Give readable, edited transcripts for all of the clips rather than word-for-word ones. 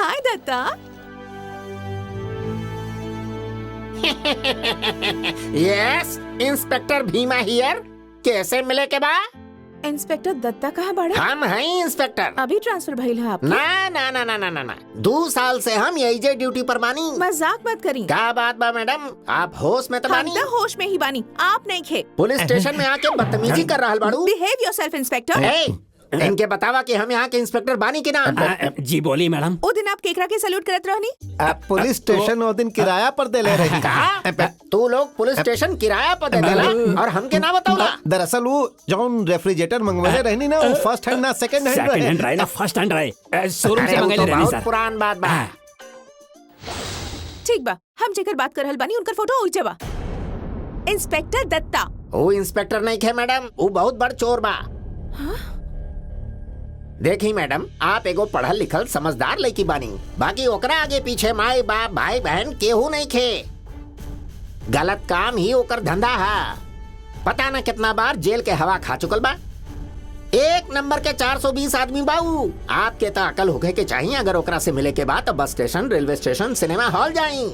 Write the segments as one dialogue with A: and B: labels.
A: हाय Datta.
B: Yes, inspector Bhima हियर। कैसे मिले के बा?
A: इंस्पेक्टर दत्ता कहाँ बाड़े?
B: हम हैं इंस्पेक्टर।
A: अभी ट्रांसफर भइल है आपके?
B: ना ना ना ना ना ना ना 2 साल से हम यही जे ड्यूटी पर बानी।
A: मजाक मत करी।
B: क्या बात बा मैडम, आप होश में तो
A: हम
B: बानी?
A: तो होश में ही बानी, आप नहीं खे।
B: पुलिस स्टेशन में आके बदतमीजी कर रहल बाड़ू।
A: Behave yourself inspector.
B: ए, इनके बतावा कि हम यहाँ के इंस्पेक्टर बानी के ना।
C: जी बोली मैडम।
A: ओ दिन आप केकरा के सैल्यूट करत रहनी?
D: पुलिस स्टेशन वो दिन किराया पर दे ले रही।
B: कहा तू लोग पुलिस स्टेशन किराया पर दे देला और हमके ना बताऊला?
D: दरअसल वो जौन रेफ्रिजरेटर मंगवाले रहनी ना, वो फर्स्ट हैंड ना सेकंड हैंड
C: सेकंड हैंड रहे ना फर्स्ट हैंड रहे, शोरूम से मंगाइले रहनी
B: बहुत
C: सर।
B: पुरान बात बा।
A: ठीक बा, हम जेकर बात कर रहल बानी उनकर फोटो ओइजे बा। इंस्पेक्टर दत्ता।
B: वो इंस्पेक्टर नहीं खे मैडम, वो बहुत बड़ चोर बा। देखी मैडम, आप एगो पढ़ल लिखल समझदार लड़की बानी, बाकी ओकरा आगे पीछे माई बाप भाई बहन केहू नहीं खे। गलत काम ही ओकर धंधा है। पता न कितना बार जेल के हवा खा चुकल बा। 1 नंबर के 420 आदमी बाऊ। आपके तो अकल होके के चाहिए। अगर ओकरा से मिले के बाद तो bus station, railway station, cinema hall जाई।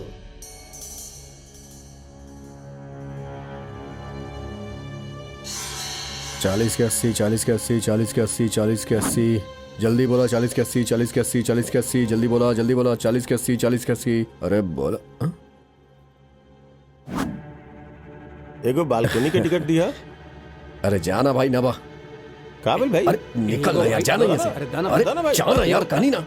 E: 40 के 80, 40 के 80, 40 के 80, 40 के 80। जल्दी बोला 40 के 80, 40 के 80, 40 के 80। जल्दी बोला 40 के 80, 40 के 80। अरे बोला
F: एगो बालकनी के टिकट दिया।
E: अरे जाना भाई ना बा।
F: काबिल भाई,
E: अरे निकल ना यार, जाना यहाँ से।
F: अरे दाना
E: अरे
F: दाना भाई,
E: जाना यार, कहानी ना।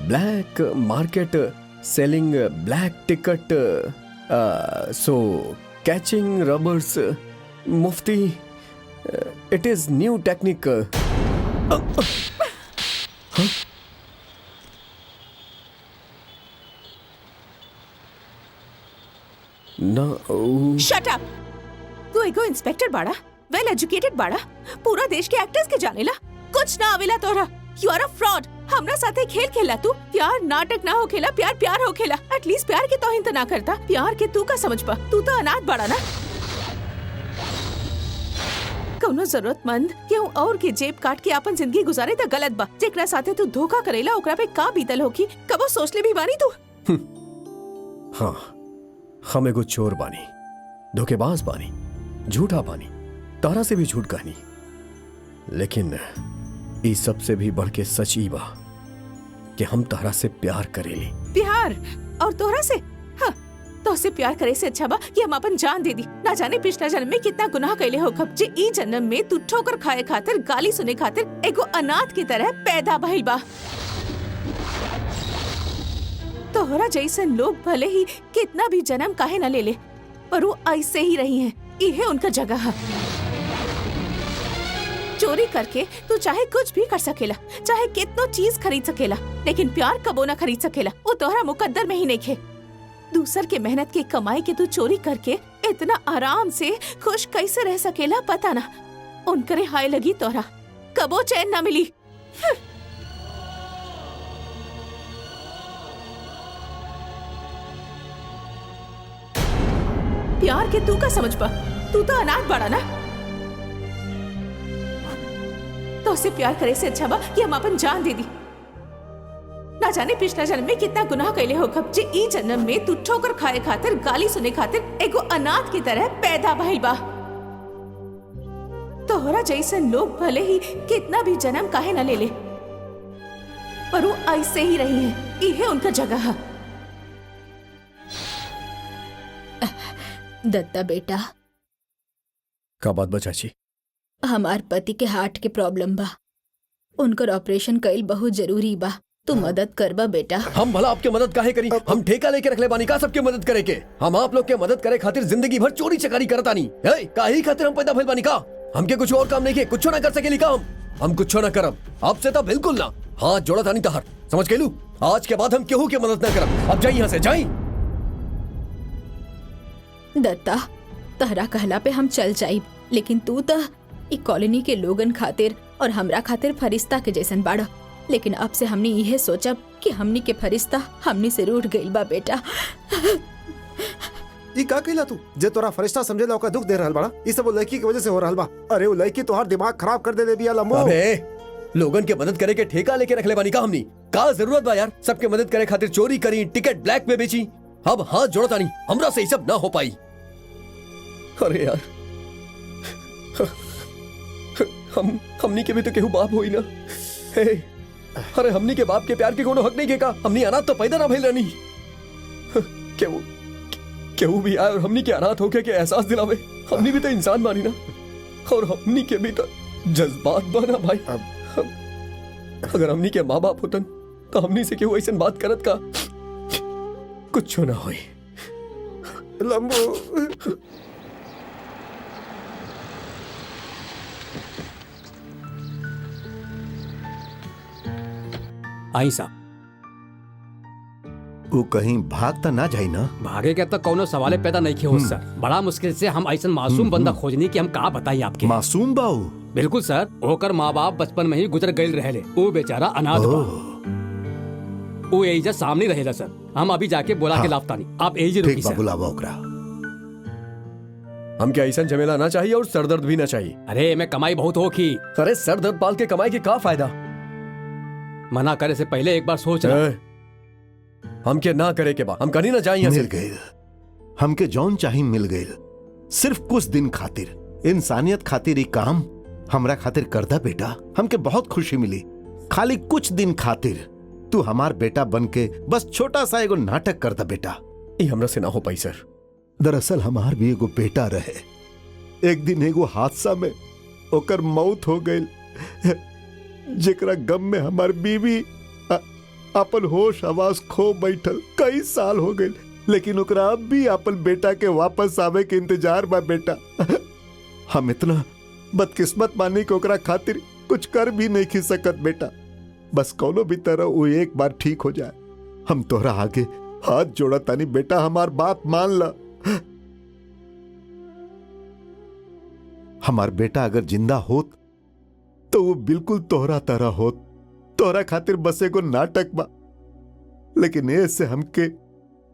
E: Black market selling black ticket, so catching rubbers Mufti, it is new technique. ना
A: शट अप। तू एगो इंस्पेक्टर बाड़ा, वेल एजुकेटेड बाड़ा, पूरा देश के एक्टर्स के जानेला, कुछ ना आवेला तोरा। You are a fraud. हमरा साथे खेल खेला तू। प्यार नाटक ना हो खेला, प्यार प्यार हो खेला। एटलीस्ट प्यार के तोहिन तो ना करता। प्यार के तू का समझ पा? तू तो अनाथ बाड़ा ना। कौनो जरूरतमंद केहू और के जेब काट के अपन जिंदगी गुजारे तो गलत बा। जेकरा साथे तू धोखा करेला ओकरा पे का बीतल होगी, कबो सोच ले भी बानी तू?
E: हाँ, हम एगो चोर बानी, धोखेबाज बानी, झूठा बानी, तारा से भी झूठ कहनी। लेकिन ई सबसे भी बढ़ के सच ई बा कि हम तारा से प्यार करेली।
A: प्यार? और तोहरा से? हाँ, तो से प्यार करे से अच्छा बा कि हम अपन जान दे दी। ना जाने पिछला जन्म में कितना गुनाह कैले हो खब, जे ई जन्म में तू ठोकर खाए खातिर, गाली सुने खातिर एगो अनाथ की तरह पैदा भइल बा। तोहरा जैसन लोग भले ही कितना भी जन्म काहे न ले ले, पर वो ऐसे ही रही हैं। इहे उनका जगह है। चोरी करके तू चाहे कुछ भी कर सकेला, चाहे कितनो चीज खरीद सकेला, लेकिन प्यार कबो ना खरीद सकेला। वो तोहरा मुकद्दर में ही नहीं खे। दूसर के मेहनत के कमाई के तू चोरी करके इतना आराम से खुश कैसे रह सकेला पता ना। उनकरे हाय लगी तोहरा, कबो चैन ना मिली। प्यार के तू का समझ पा? तू तो अनाथ बड़ा ना। तो उससे प्यार करे से अच्छा बा कि हम अपन जान दे दी। ना जाने पिछला जन्म में कितना गुनाह कैले हो खब, जे ई जन्म में तू ठोकर खाए खातिर, गाली सुने खातिर एगो अनाथ की तरह पैदा भइल बा। तोहरा जैसन लोग भले ही कितना भी जन्म काहे न ले ले, पर वो ऐसे ही रही हैं। इहे उनका जगह है।
G: दत्ता बेटा,
E: का बात बा चाची?
G: हमार पति के हार्ट के प्रॉब्लम बा, उनकर ऑपरेशन कईल बहुत जरूरी बा। तू मदद करबा बेटा।
E: हम भला आपके मदद काहे करी? हम ठेका लेके रख ले बानी का सबके मदद करे के? हम आप लोग के मदद करे खातिर जिंदगी भर चोरी चकारी करता नहीं है। काहे खातिर हम पैदा भइल बानी का? हमके कुछ और काम नहीं के, कुछ ना कर सकेली का? हम कुछ ना करब आपसे तो बिल्कुल ना। हाथ जोड़ा तानी तहर, समझ के लू? आज के बाद हम केहू के मदद ना करब। अब जाई यहाँ से, जाई।
G: दत्ता, तहरा कहला पे हम चल जाइब, लेकिन तू तो ई कॉलोनी के लोगन खातिर और हमरा खातिर फरिश्ता के जैसन बाड़ा। लेकिन अब से हमने यह सोचा कि हमनी के फरिश्ता हमनी से रूठ गइल बा बेटा।
H: ये का कहला तू जे तोरा फरिश्ता समझेला ओका दुख दे रहल बड़ा। ई सब वो लड़की की वजह से हो रहल बा। अरे वो लड़की तोहार दिमाग खराब कर दे बिया लम्बो।
E: अबे लोगन के मदद करे के ठेका लेके रख ले बानी का हमनी का जरूरत बा यार। सबके मदद करे खातिर चोरी करी, टिकट ब्लैक में बेची। अब हाथ जोड़ता नहीं, हमरा से ये सब ना हो पाई। अरे यार हमनी के भी तो केहू बाप होई ना। हे, अरे हमनी के बाप के प्यार के कोनो हक नहीं के का। हमनी अनाथ तो पैदा ना भइल रहनी। केहू भी आए और हमनी के अनाथ होके के एहसास दिलावे। हमनी भी तो इंसान बानी ना, और हमनी के भी तो जज्बात बना भाई। अगर हमनी के माँ बाप होतन तो हमनी से केहू ऐसन बात करत का कुछ ना होई।
H: लंबू
C: आई साहब,
D: वो कहीं भाग तो ना जाई ना।
C: भागे के तो कोनो सवाले पैदा नहीं किया हो सर। बड़ा मुश्किल से हम ऐसा मासूम बंदा खोजनी कि हम का बताई आपके।
D: मासूम बाऊ?
C: बिल्कुल सर, होकर माँ बाप बचपन में ही गुजर गए रहे। वो बेचारा अनाथ बा। वो एजा सामने रहेला सर। हम अभी जाके बोला के लाफ्तानी। आप एजी रुकी सर।
D: बुलावा ओकरा।
E: हम क्या ऐसा झमेला ना चाहिए और सरदर्द भी ना चाहिए।
C: अरे मैं कमाई बहुत हो की।
E: अरे सरदर्द पाल के कमाई के का फायदा।
C: मना करे से पहले एक बार सोच रहा।
E: हम के ना करे के बाद हम कहीं ना जाए।
D: मिल गए हमके जौन चाही मिल गए। सिर्फ कुछ दिन खातिर, इंसानियत खातिर ही काम हमरा खातिर करदा बेटा। हमके बहुत खुशी मिली। खाली कुछ दिन खातिर तू हमार बेटा बन के बस छोटा सा एगो नाटक करदा बेटा।
E: ये हमरा से ना हो पाई सर।
D: दरअसल हमार भी एगो बेटा रहे। एक दिन एगो हादसा में ओकर मौत हो गई, जेकरा गम में हमार बीवी अपन होश आवाज खो बैठल। कई साल हो गए, लेकिन ओकरा अब भी अपन बेटा के वापस आवे के इंतजार बा बेटा। हम इतना बदकिस्मत मानी कि ओकरा खातिर कुछ कर भी नहीं खी सकत बेटा। बस कोनो भी तरह वो एक बार ठीक हो जाए। हम तोहरा आगे हाथ जोड़ा तानी बेटा, हमार बात मान ला। हमार बेटा अगर जिंदा होत तो वो बिल्कुल तोहरा तरह होत। तोहरा खातिर बस एगो नाटक बा, लेकिन ऐसे हमके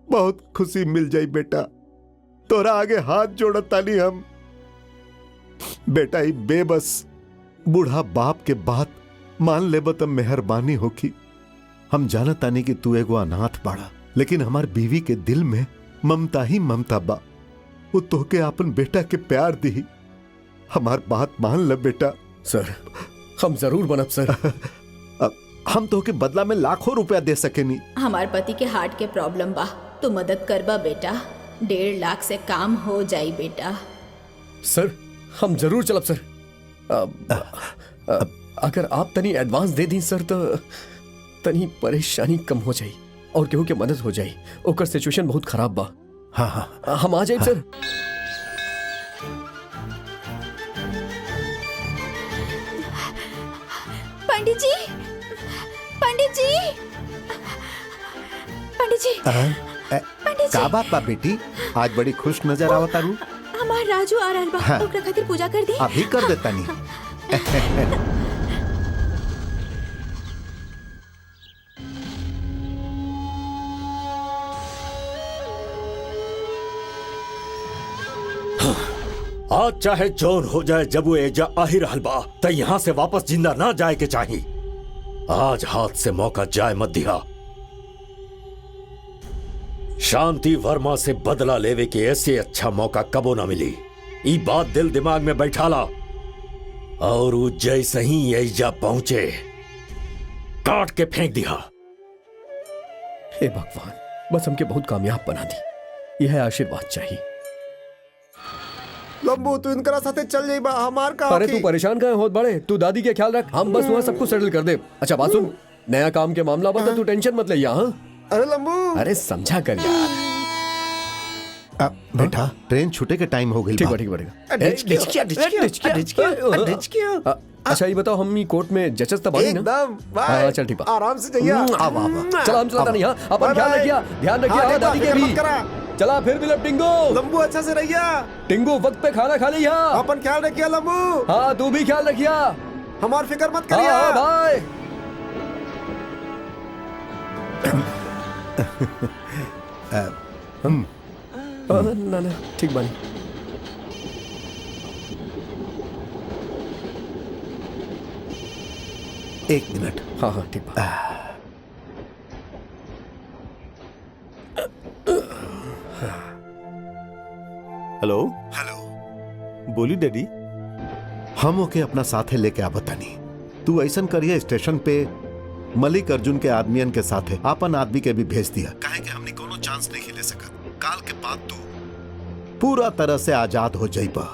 D: बहुत खुशी मिल जाई बेटा। तोहरा आगे हाथ जोड़ा तानी हम। बेटा ही बेबस बूढ़ा बाप के बात मान लेब त मेहरबानी होखी। हम जानत तानी कि तू एगो अनाथ बाड़ा, लेकिन हमार बीवी के दिल में ममता ही ममता बा। वो तोहके अपन बेटा के प्यार दी। हमार बात मान ले बेटा।
E: सर हम जरूर बनब सर।
D: हम तोहके बदला में लाखों रुपया दे सकेनी।
G: हमार पति के हार्ट के प्रॉब्लम बा, तू मदद करबा बेटा। 1.5 लाख से काम हो जाई बेटा।
E: सर हम जरूर चलब सर। अगर आप तनी एडवांस दे दी सर तो तनी परेशानी कम हो जाई और केहू के मदद हो जाई। ओकर सिचुएशन बहुत खराब बा।
D: हाँ हाँ
E: हम आ जाए सर।
G: पंडित जी, पंडित जी, पंडित जी, पंडित जी।
D: का बात बा बेटी? आज बड़ी खुश नजर आवत तारू।
G: हमार राजू आ रहल बा।
D: हाँ।
G: ओकरा खातिर पूजा कर दी।
D: अभी कर देता नहीं।
I: आज चाहे जोर हो जाए, जब वो एजा आ ही रहल बा तो यहाँ से वापस जिंदा ना जाए के चाहिए। आज हाथ से मौका जाए मत दिया। शांति वर्मा से बदला लेवे के ऐसे अच्छा मौका कबो ना मिली। ई बात दिल दिमाग में बैठाला और वो जैसे ही एजा पहुंचे काट के फेंक दिया।
E: हे भगवान, बस हमके बहुत कामयाब बना दी। यह आशीर्वाद चाहिए।
H: लंबू तू इनकरा साथे चल जाइबा, हमार का
E: अरे तू परेशान काहे होत बड़े? तू दादी के ख्याल रख, हम बस वहाँ सब कुछ सेटल कर दे। अच्छा बात सुन, नया काम के मामला बता, तू टेंशन मत ले यहाँ।
H: अरे लंबू,
E: अरे समझा कर यार।
D: बेटा ट्रेन छूटे के टाइम हो गई।
E: ठीक है ठीक है। अच्छा ये बताओ, हम कोर्ट में जजेस तब आई ना?
H: एकदम।
E: हाँ चल ठीक है,
H: आराम से जाइए।
E: चलो हम चलता नहीं। हाँ अपन ख्याल रखिए, ध्यान रखिए दादी के भी। चला फिर मिलब टिंगू।
H: लंबू अच्छा से रहिया।
E: टिंगू वक्त पे खाना खा लिया।
H: अपन ख्याल रखिए लंबू।
E: हाँ तू भी ख्याल रखिया।
H: हमार फिक्र मत करिए।
E: बाय। ना ना ठीक बानी।
D: एक मिनट।
E: हाँ हाँ ठीक बा।
F: Hello
D: hello.
F: बोली डैडी।
D: हम ओके अपना साथे लेके आ बतानी। तू ऐसन करिए स्टेशन पे मलिक अर्जुन के आदमियन के साथे आपन आदमी के भी भेज दिया, काहे कि हमने कोनो चांस नहीं ले सकत। काल के बाद तू पूरा तरह से आजाद हो जाइबा।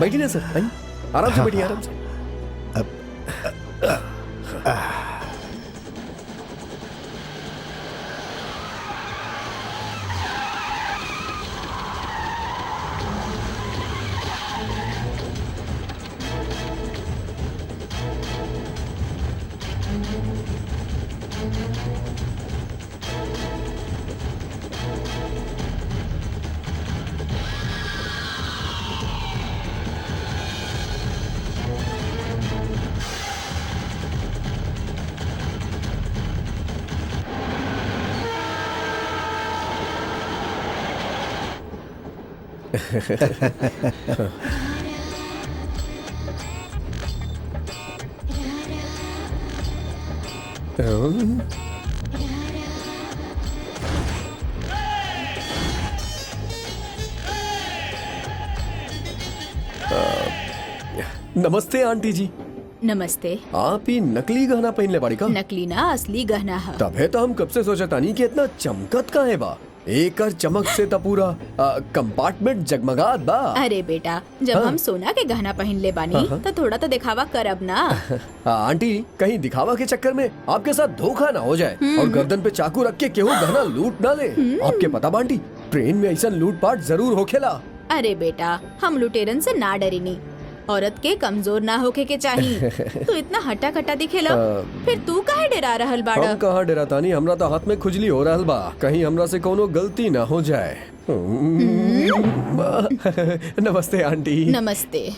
E: बैठिए ना सर, आइए। आराम से बैठिए, आराम से। नमस्ते आंटी जी।
G: नमस्ते।
E: आप ही नकली गहना पहनले बाड़ी का?
G: नकली ना असली गहना है।
E: तबे तो हम कब से सोचतानी कि इतना चमकत का है बा। एक चमक से तो पूरा कंपार्टमेंट जगमगात बा।
G: अरे बेटा, जब
E: हाँ।
G: हम सोना के गहना पहन ले बानी
E: हाँ।
G: तो थोड़ा तो दिखावा करब ना।
E: आंटी कहीं दिखावा के चक्कर में आपके साथ धोखा ना हो जाए और गर्दन पे चाकू रख के केहू गहना लूट ना ले। आपके पता बा आंटी, ट्रेन में ऐसा लूटपाट जरूर होखेला।
G: अरे बेटा, हम लुटेरन से ना डरीनी। औरत के कमजोर ना होके के चाहिए। तू इतना हट्टा कट्टा दिखेला, फिर तू काहे डरा रहल बाड़ा?
E: हम कहाँ डरातानी, हमरा तो हाथ में खुजली हो रहल बा, कहीं हमरा से कोनो गलती ना हो जाए। नमस्ते आंटी।
G: नमस्ते।